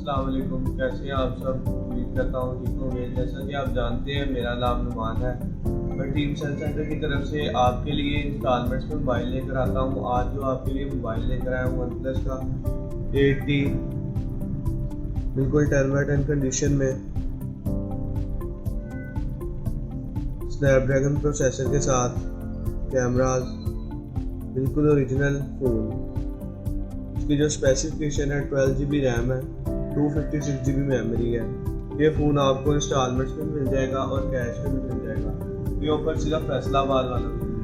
अस्सलाम वालेकुम, कैसे हैं आप सब। उम्मीद करता हूँ ठीक होंगे। जैसा कि आप जानते हैं मेरा नाम नुमान है। मैं टीम सेल सेंटर की तरफ से आपके लिए इंस्टॉलमेंट्स में मोबाइल लेकर आता हूँ। आज जो आपके लिए मोबाइल लेकर आया हूँ वन प्लस का 8T, बिल्कुल 10/10 कंडीशन में, स्नैपड्रैगन प्रोसेसर के साथ, कैमराज, बिल्कुल ओरिजिनल फ़ोन। इसकी जो स्पेसिफिकेशन है 12 GB रैम है, 256 GB मेमोरी है। ये फ़ोन आपको इंस्टॉलमेंट्स में मिल जाएगा और कैश में भी मिल जाएगा। ये ऑफर सिर्फ फैसलाबाद वालों के लिए।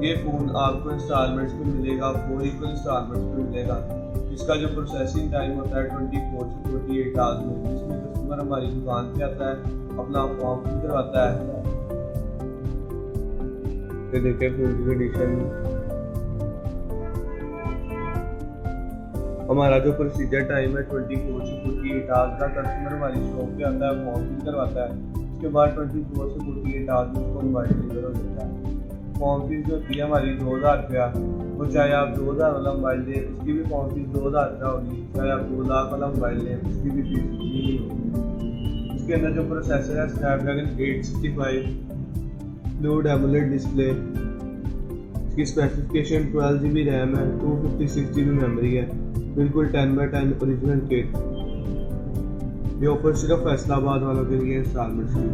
ये फ़ोन आपको इंस्टॉलमेंट्स में मिलेगा, 4 इक्वल इंस्टॉलमेंट्स में मिलेगा। इसका जो प्रोसेसिंग टाइम होता है 24 से 48 आवर्स में, जिसमें कस्टमर हमारी दुकान पे आता है, अपना फॉर्म फिल करवाता है। ये देखिए फ़ोन की कंडीशन। हमारा जो प्रोसीजर टाइम है 24 से 48 आवर्स का। कस्टमर हमारी शॉप पे आता है, फॉर्म फिल करवाता है। उसके बाद 24 से 48 आवर्स में उसको मोबाइल डिलीवर हो जाता है। फॉर्म फीस जो होती है हमारी 2000 रुपया, वो चाहे आप 2000 वाला मोबाइल लें उसकी भी फॉर्म फीस 2000 रुपया होगी, चाहे आप 2 लाख वाला मोबाइल लें उसकी भी फीस नहीं होगी। उसके अंदर जो प्रोसेसर है स्नैपड्रैगन 865 फ्लूइड एमोलेड डिस्प्ले। इसकी स्पेसिफिकेशन 12 GB रैम है, 256 GB मेमोरी है, बिल्कुल 10/10 ओरिजिनल किट। ये ऑफर सिर्फ फैसलाबाद वालों के लिए इंस्टॉलमेंट्स में,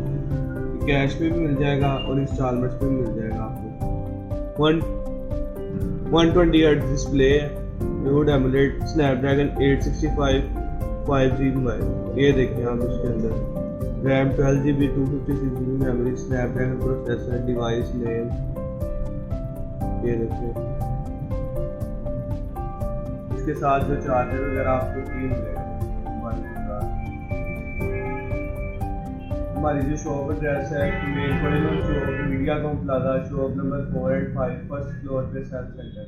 कैश में भी मिल जाएगा और इंस्टॉलमेंट्स में भी मिल जाएगा आपको। 120 हर्ट्ज डिस्प्ले है, fluid AMOLED, Snapdragon 865 5G mobile. ये देखें आप इसके अंदर RAM 12 GB, 256 GB memory, Snapdragon processor, device name. ये देखिए इसके साथ जो चार्जर वगैरह आपको फ्री मिलेगा मोबाइल के साथ। हमारी जो शॉप एड्रेस है main Chowk, media com plaza, shop number 4 and 5, first floor पे सेल सेंटर।